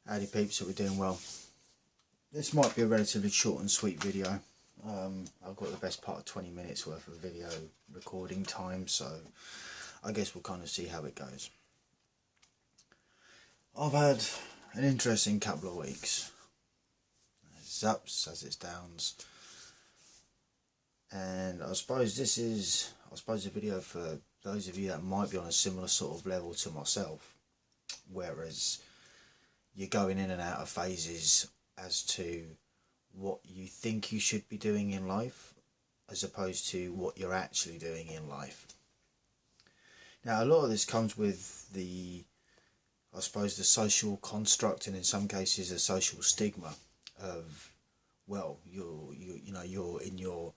Howdy peeps, hope we're doing well. This might be a relatively short and sweet video. I've got the best part of 20 minutes worth of video recording time, so I guess we'll kind of see how it goes. I've had an interesting couple of weeks. It's ups as it's downs. And I suppose this is, a video for those of you that might be on a similar sort of level to myself. Whereas you're going in and out of phases as to what you think you should be doing in life as opposed to what you're actually doing in life. Now, a lot of this comes with the, I suppose, the social construct, and in some cases the social stigma of, well, you're in your,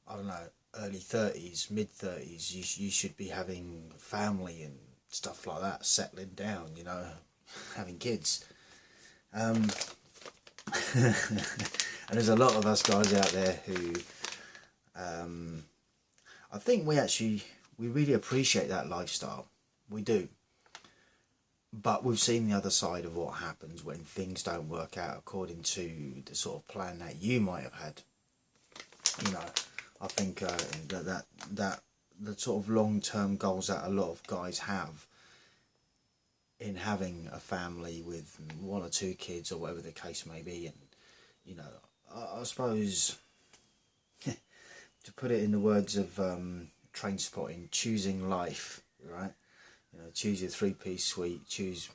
I don't know, early 30s, mid 30s, you should be having family and stuff like that, settling down, having kids. And there's a lot of us guys out there who I think we really appreciate that lifestyle. We do. But we've seen the other side of what happens when things don't work out according to the sort of plan that you might have had. I think that the sort of long-term goals that a lot of guys have in having a family with one or two kids or whatever the case may be, and I suppose to put it in the words of Trainspotting, choosing life, right? Choose your three-piece suite, choose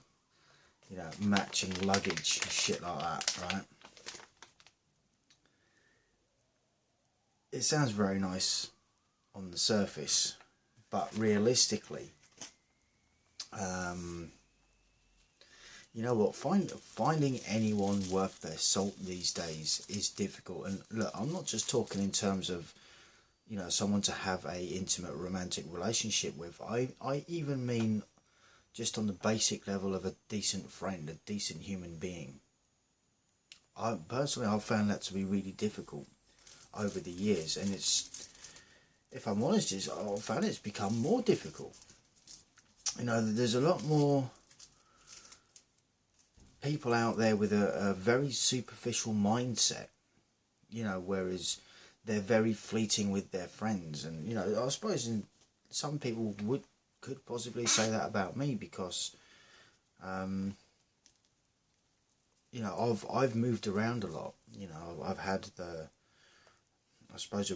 matching luggage, shit like that, right? It sounds very nice on the surface, but realistically, you know what, finding anyone worth their salt these days is difficult. And look, I'm not just talking in terms of, someone to have a intimate romantic relationship with. I even mean just on the basic level of a decent friend, a decent human being. I've found that to be really difficult over the years, and it's, if I'm honest, I've found it's become more difficult. There's a lot more people out there with a very superficial mindset, whereas they're very fleeting with their friends. And I suppose some people could possibly say that about me, because I've moved around a lot. I've had a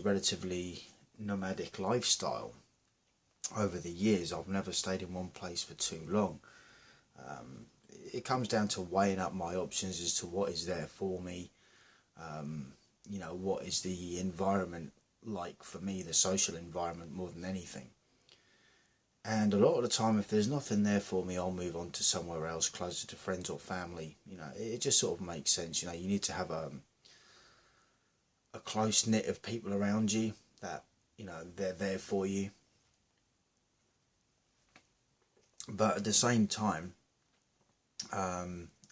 relatively nomadic lifestyle over the years. I've never stayed in one place for too long. It comes down to weighing up my options as to what is there for me. What is the environment like for me, the social environment, more than anything. And a lot of the time, if there's nothing there for me, I'll move on to somewhere else, closer to friends or family. It just sort of makes sense. You need to have a close knit of people around you that, they're there for you. But at the same time,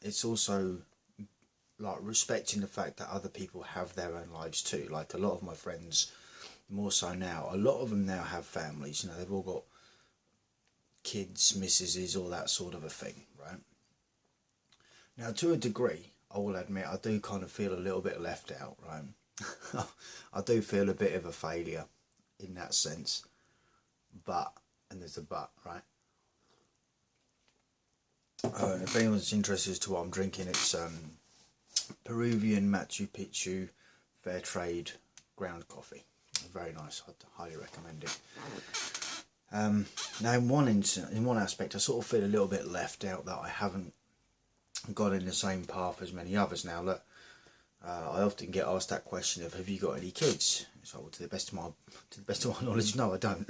it's also like respecting the fact that other people have their own lives too. Like a lot of my friends, more so now, a lot of them now have families. They've all got kids, missuses, all that sort of a thing, right? Now, to a degree, I will admit, I do kind of feel a little bit left out, right? I do feel a bit of a failure in that sense, but, and there's a but, right? If anyone's interested as to what I'm drinking, it's Peruvian Machu Picchu Fair Trade ground coffee. Very nice. I'd highly recommend it. Now, in one aspect, I sort of feel a little bit left out, that I haven't gone in the same path as many others. Now, look, I often get asked that question of, have you got any kids? So, to the best of my knowledge, no, I don't.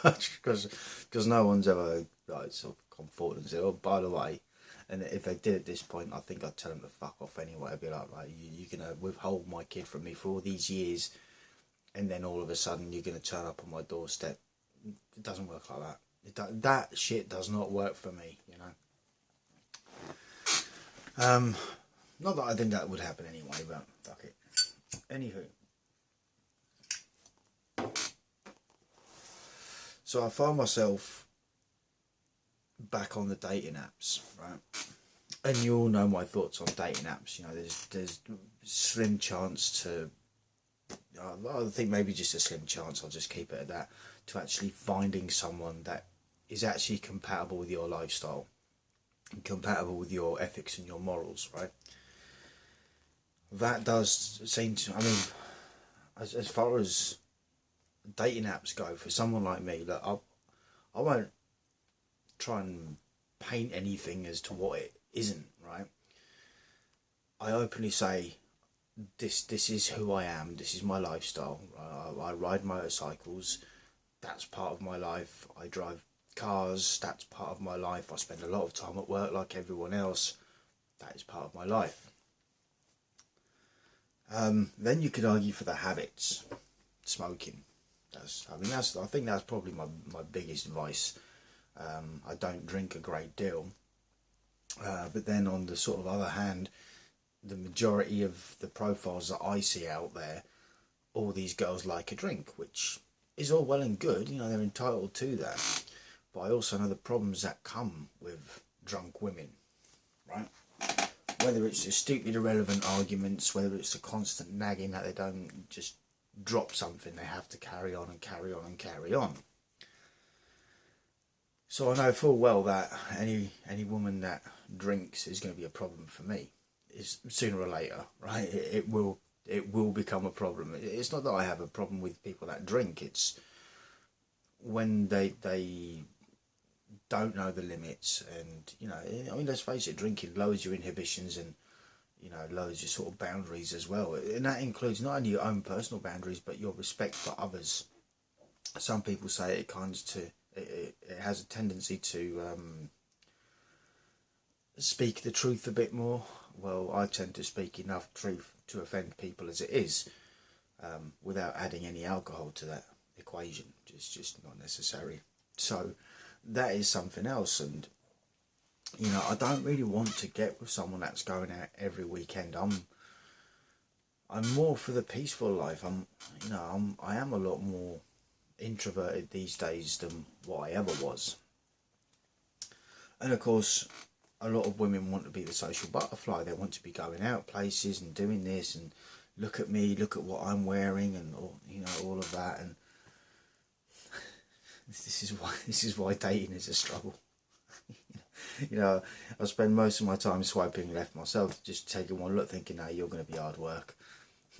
Because no one's ever sort of come forward and said, oh, by the way. And if they did at this point, I think I'd tell them to fuck off anyway. I'd be like, you're going to withhold my kid from me for all these years, and then all of a sudden you're going to turn up on my doorstep. It doesn't work like that. That shit does not work for me, Not that I think that would happen anyway, but fuck it. Anywho. So I found myself back on the dating apps, right? and you all know my thoughts on dating apps. You know, there's slim chance to, I think maybe just a slim chance, I'll just keep it at that, to actually finding someone that is actually compatible with your lifestyle and compatible with your ethics and your morals, right? That does seem to, I mean, as far as dating apps go, for someone like me, look, I won't try and paint anything as to what it isn't, right? I openly say, this is who I am, this is my lifestyle. I ride motorcycles, that's part of my life. I drive cars, that's part of my life. I spend a lot of time at work like everyone else, that is part of my life. Then you could argue for the habits. Smoking, I think that's probably my biggest vice. I don't drink a great deal, but then on the sort of other hand, the majority of the profiles that I see out there, all these girls like a drink, which is all well and good, you know, they're entitled to that. But I also know the problems that come with drunk women, right? Whether it's the stupid, irrelevant arguments, whether it's the constant nagging that they don't just drop something, they have to carry on and carry on and carry on. So I know full well that any woman that drinks is going to be a problem for me. It's sooner or later, right? It will become a problem. It's not that I have a problem with people that drink. It's when they don't know the limits, and you know, I mean, let's face it, drinking lowers your inhibitions and, you know, lowers your sort of boundaries as well, and that includes not only your own personal boundaries but your respect for others. Some people say it has a tendency to speak the truth a bit more. Well, I tend to speak enough truth to offend people as it is, without adding any alcohol to that equation. It's just not necessary. So that is something else, and you know, I don't really want to get with someone that's going out every weekend. I'm more for the peaceful life. I am a lot more introverted these days than what I ever was. And of course, a lot of women want to be the social butterfly. They want to be going out places and doing this, and look at me, look at what I'm wearing, and all, you know, all of that. And this is why dating is a struggle. You know, I spend most of my time swiping left myself, just taking one look, thinking, "No, you're going to be hard work."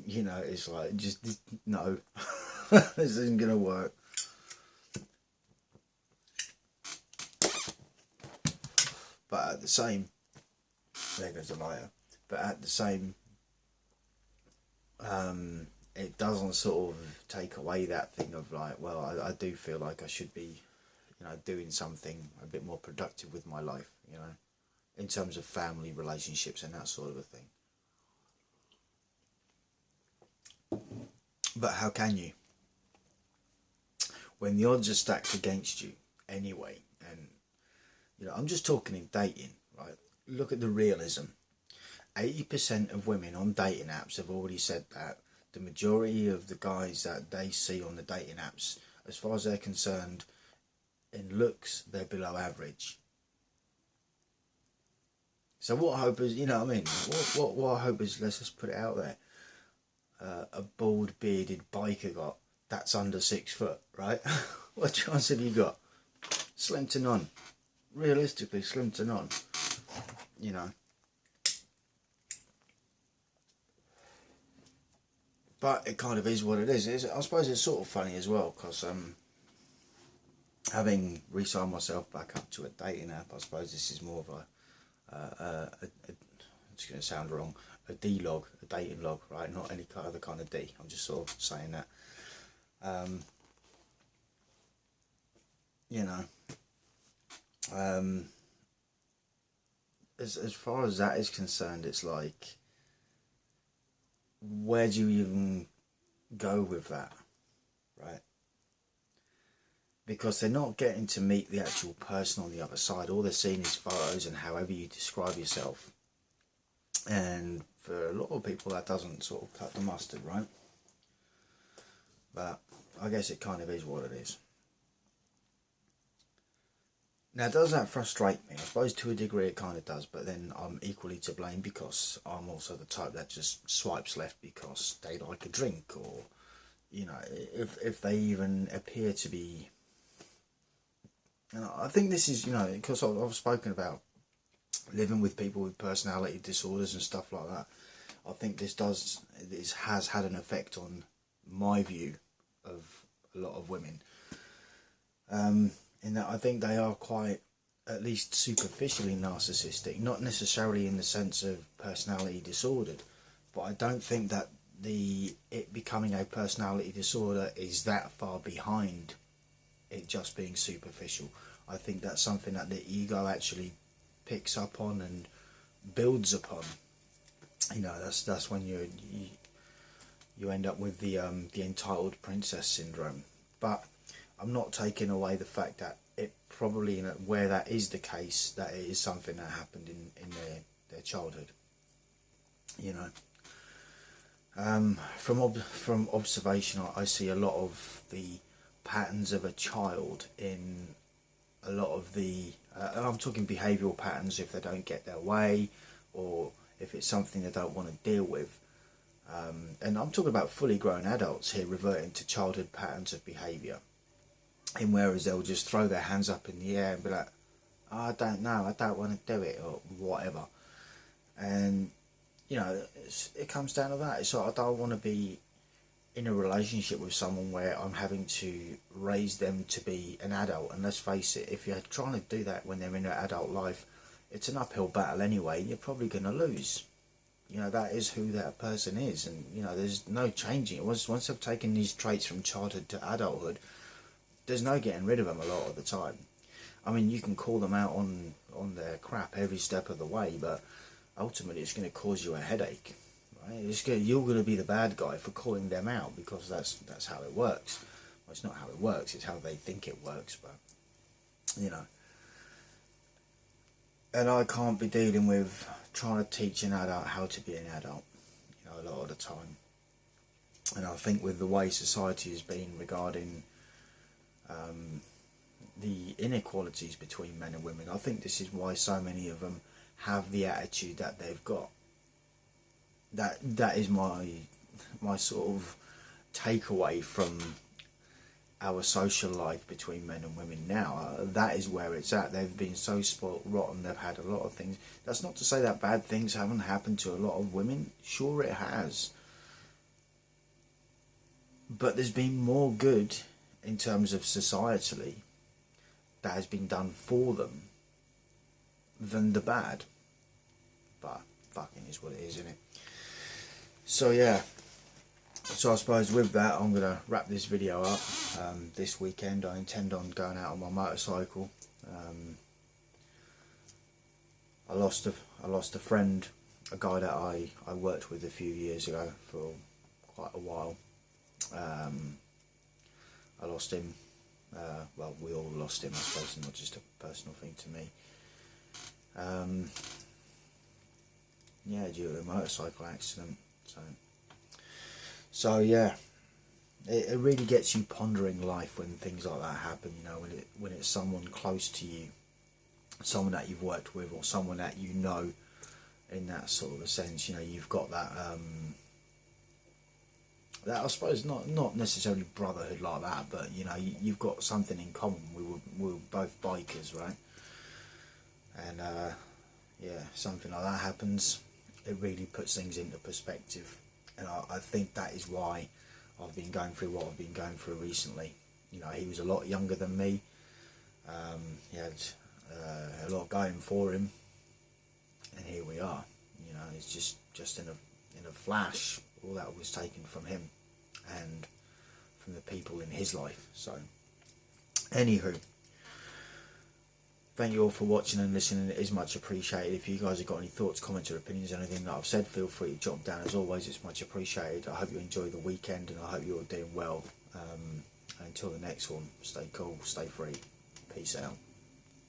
You know, it's like, just no, this isn't going to work. But at the same, there goes the liar. But at the same, it doesn't sort of take away that thing of like, well, I do feel like I should be, you know, doing something a bit more productive with my life, you know, in terms of family relationships and that sort of a thing. But how can you, when the odds are stacked against you anyway? And you know, I'm just talking in dating, right? Look at the realism. 80% of women on dating apps have already said that the majority of the guys that they see on the dating apps, as far as they're concerned, in looks, they're below average. So what hope is, you know what I mean? What hope is, let's just put it out there, a bald bearded biker got that's under 6 foot, right? What chance have you got? Slim to none. Realistically, slim to none. You know. But it kind of is what it is. I suppose it's sort of funny as well, because having re-signed myself back up to a dating app, I suppose this is more of it's going to sound wrong, a D-log, a dating log, right? Not any other kind of D. I'm just sort of saying that. You know, as far as that is concerned, it's like, where do you even go with that, right? Because they're not getting to meet the actual person on the other side. All they're seeing is photos and however you describe yourself. And for a lot of people, that doesn't sort of cut the mustard, right? But I guess it kind of is what it is. Now, does that frustrate me? I suppose to a degree it kind of does, but then I'm equally to blame because I'm also the type that just swipes left because they like a drink, or, you know, if they even appear to be. And I think this is, you know, because I've spoken about living with people with personality disorders and stuff like that. I think this has had an effect on my view of a lot of women. In that I think they are quite, at least superficially narcissistic, not necessarily in the sense of personality disordered, but I don't think that it becoming a personality disorder is that far behind it just being superficial. I think that's something that the ego actually picks up on and builds upon. You know, that's when you end up with the entitled princess syndrome. But I'm not taking away the fact that it probably, you know, where that is the case, that it is something that happened in their childhood. You know, from observation, I see a lot of the patterns of a child in a lot of the. I'm talking behavioural patterns if they don't get their way, or if it's something they don't want to deal with. And I'm talking about fully grown adults here reverting to childhood patterns of behaviour. And whereas they'll just throw their hands up in the air and be like, oh, I don't know, I don't want to do it, or whatever. And, you know, it comes down to that. So I don't want to be in a relationship with someone where I'm having to raise them to be an adult. And let's face it, if you're trying to do that when they're in their adult life, it's an uphill battle anyway, and you're probably going to lose. You know, that is who that person is, and, you know, there's no changing it. Once they've taken these traits from childhood to adulthood, there's no getting rid of them a lot of the time. I mean, you can call them out on their crap every step of the way, but ultimately it's going to cause you a headache. Right? You're going to be the bad guy for calling them out, because that's how it works. Well, it's not how it works, it's how they think it works, but, you know. And I can't be dealing with trying to teach an adult how to be an adult, you know, a lot of the time. And I think with the way society has been regarding the inequalities between men and women, I think this is why so many of them have the attitude that they've got. That is my sort of takeaway from our social life between men and women now. That is where it's at. They've been so spoilt rotten, they've had a lot of things. That's not to say that bad things haven't happened to a lot of women. Sure it has. But there's been more good in terms of societally that has been done for them than the bad. But fucking is what it is, isn't it? So yeah, so I suppose with that I'm going to wrap this video up. This weekend I intend on going out on my motorcycle. I lost a friend, a guy that I worked with a few years ago for quite a while. I lost him. Well, we all lost him, I suppose, not just a personal thing to me. Yeah, due to a motorcycle accident. So yeah, it really gets you pondering life when things like that happen. You know, when it's someone close to you, someone that you've worked with, or someone that you know, in that sort of a sense. You know, you've got that. That I suppose not necessarily brotherhood like that, but you know, you've got something in common. We were both bikers, right? And yeah, something like that happens, it really puts things into perspective. And I think that is why I've been going through what I've been going through recently. You know, he was a lot younger than me. He had a lot going for him, and here we are. You know, it's just in a flash, all that was taken from him and from the people in his life. So, anywho, thank you all for watching and listening. It is much appreciated. If you guys have got any thoughts, comments or opinions, anything that I've said, feel free to jot them down. As always, it's much appreciated. I hope you enjoy the weekend, and I hope you're all doing well. Until the next one, stay cool, stay free. Peace out.